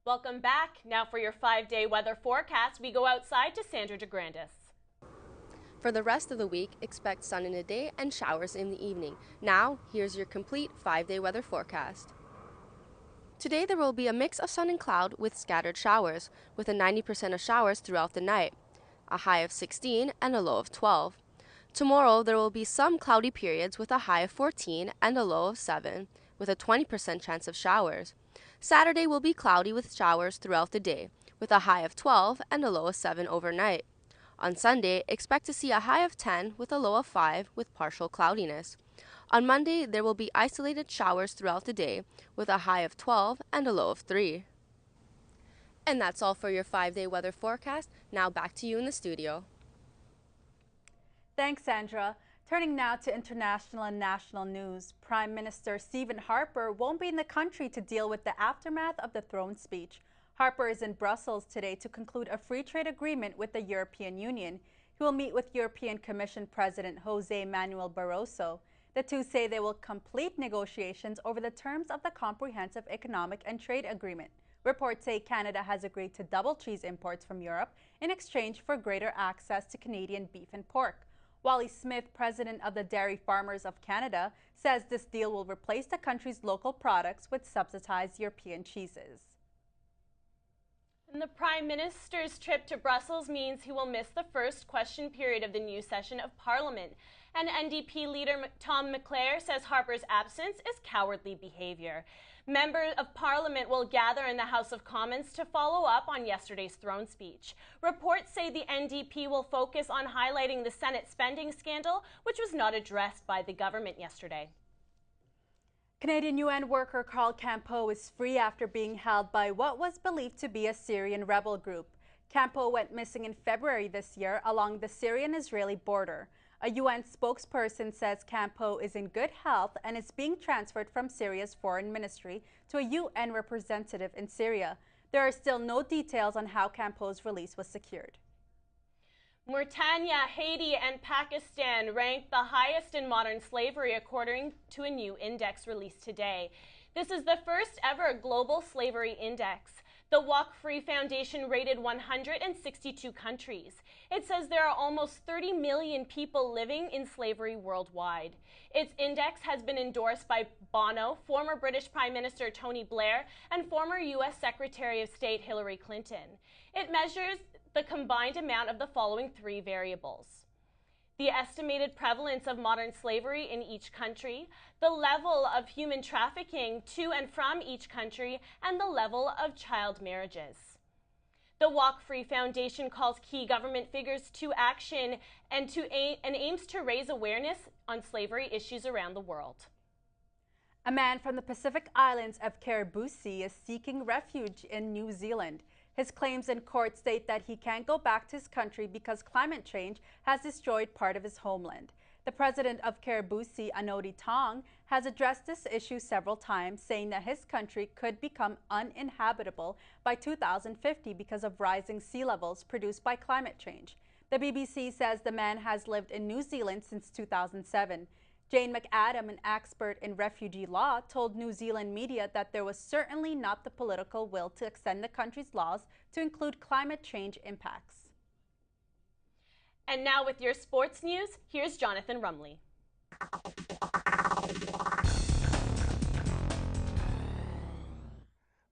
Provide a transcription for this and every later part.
Welcome back. Now for your 5-day weather forecast, we go outside to Sandra DeGrandis. For the rest of the week, expect sun in the day and showers in the evening. Now, here's your complete 5-day weather forecast. Today there will be a mix of sun and cloud with scattered showers, with a 90% of showers throughout the night, a high of 16 and a low of 12. Tomorrow there will be some cloudy periods with a high of 14 and a low of 7, with a 20% chance of showers. Saturday will be cloudy with showers throughout the day, with a high of 12 and a low of 7 overnight. On Sunday, expect to see a high of 10 with a low of 5 with partial cloudiness. On Monday, there will be isolated showers throughout the day, with a high of 12 and a low of 3. And that's all for your 5-day weather forecast. Now back to you in the studio. Thanks, Sandra. Turning now to international and national news, Prime Minister Stephen Harper won't be in the country to deal with the aftermath of the throne speech. Harper is in Brussels today to conclude a free trade agreement with the European Union. He will meet with European Commission President Jose Manuel Barroso. The two say they will complete negotiations over the terms of the Comprehensive Economic and Trade Agreement. Reports say Canada has agreed to double cheese imports from Europe in exchange for greater access to Canadian beef and pork. Wally Smith, president of the Dairy Farmers of Canada, says this deal will replace the country's local products with subsidized European cheeses. And the Prime Minister's trip to Brussels means he will miss the first question period of the new session of Parliament. And NDP leader Tom McClare says Harper's absence is cowardly behavior. Members of Parliament will gather in the House of Commons to follow up on yesterday's throne speech. Reports say the NDP will focus on highlighting the Senate spending scandal, which was not addressed by the government yesterday. Canadian UN worker Carl Campeau is free after being held by what was believed to be a Syrian rebel group. Campeau went missing in February this year along the Syrian-Israeli border. A UN spokesperson says Campeau is in good health and is being transferred from Syria's foreign ministry to a UN representative in Syria. There are still no details on how Campeau's release was secured. Mauritania, Haiti, and Pakistan ranked the highest in modern slavery according to a new index released today. This is the first ever global slavery index. The Walk Free Foundation rated 162 countries. It says there are almost 30 million people living in slavery worldwide. Its index has been endorsed by Bono, former British Prime Minister Tony Blair, and former U.S. Secretary of State Hillary Clinton. It measures the combined amount of the following 3 variables: the estimated prevalence of modern slavery in each country, the level of human trafficking to and from each country, and the level of child marriages. The Walk Free Foundation calls key government figures to action and aims to raise awareness on slavery issues around the world. A man from the Pacific Islands of Kiribati is seeking refuge in New Zealand. His claims in court state that he can't go back to his country because climate change has destroyed part of his homeland. The president of Kiribati, Anodi Tong, has addressed this issue several times, saying that his country could become uninhabitable by 2050 because of rising sea levels produced by climate change. The BBC says the man has lived in New Zealand since 2007. Jane McAdam, an expert in refugee law, told New Zealand media that there was certainly not the political will to extend the country's laws to include climate change impacts. And now with your sports news, here's Jonathan Rumley.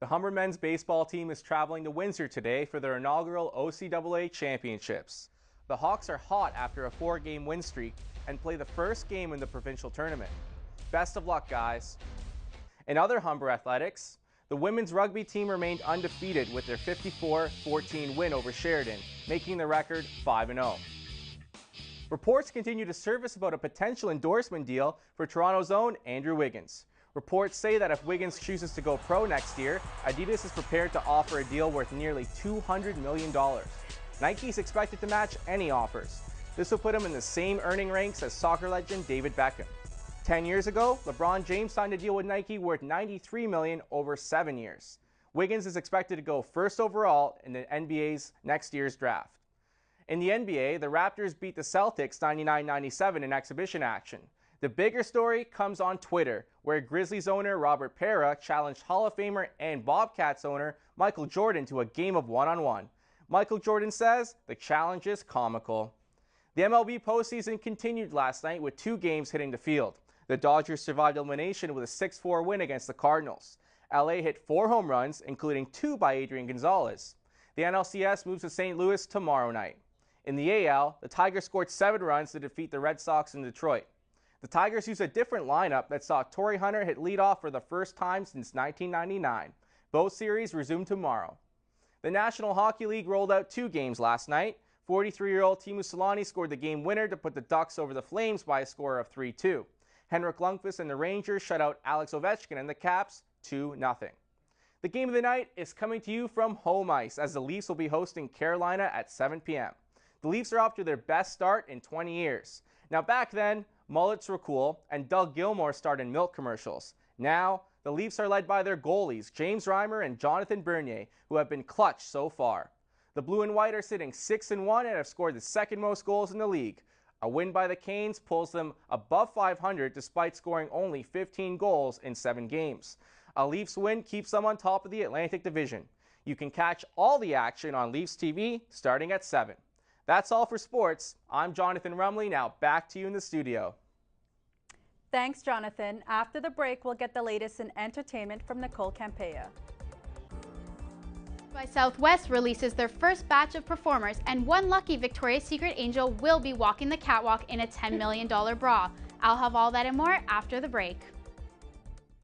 The Humber men's baseball team is traveling to Windsor today for their inaugural OCAA championships. The Hawks are hot after a 4-game win streak and play the first game in the provincial tournament. Best of luck, guys. In other Humber athletics, the women's rugby team remained undefeated with their 54-14 win over Sheridan, making the record 5-0. Reports continue to surface about a potential endorsement deal for Toronto's own Andrew Wiggins. Reports say that if Wiggins chooses to go pro next year, Adidas is prepared to offer a deal worth nearly $200 million. Nike is expected to match any offers. This will put him in the same earning ranks as soccer legend David Beckham. 10 years ago, LeBron James signed a deal with Nike worth $93 million over 7 years. Wiggins is expected to go first overall in the NBA's next year's draft. In the NBA, the Raptors beat the Celtics 99-97 in exhibition action. The bigger story comes on Twitter, where Grizzlies owner Robert Pera challenged Hall of Famer and Bobcats owner Michael Jordan to a game of one-on-one. Michael Jordan says the challenge is comical. The MLB postseason continued last night with 2 games hitting the field. The Dodgers survived elimination with a 6-4 win against the Cardinals. LA hit 4 home runs, including 2 by Adrian Gonzalez. The NLCS moves to St. Louis tomorrow night. In the AL, the Tigers scored 7 runs to defeat the Red Sox in Detroit. The Tigers used a different lineup that saw Torrey Hunter hit leadoff for the first time since 1999. Both series resume tomorrow. The National Hockey League rolled out 2 games last night. 43-year-old Teemu Selanne scored the game winner to put the Ducks over the Flames by a score of 3-2. Henrik Lundqvist and the Rangers shut out Alex Ovechkin and the Caps 2-0. The game of the night is coming to you from home ice as the Leafs will be hosting Carolina at 7 p.m. The Leafs are off to their best start in 20 years. Now back then, mullets were cool and Doug Gilmour starred in milk commercials. Now, the Leafs are led by their goalies, James Reimer and Jonathan Bernier, who have been clutch so far. The Blue and White are sitting 6-1 and have scored the 2nd most goals in the league. A win by the Canes pulls them above 500 despite scoring only 15 goals in 7 games. A Leafs win keeps them on top of the Atlantic Division. You can catch all the action on Leafs TV starting at 7. That's all for sports. I'm Jonathan Rumley. Now back to you in the studio. Thanks, Jonathan. After the break, we'll get the latest in entertainment from Nicole Campea. By Southwest releases their first batch of performers, and one lucky Victoria's Secret angel will be walking the catwalk in a $10 million bra. I'll have all that and more after the break.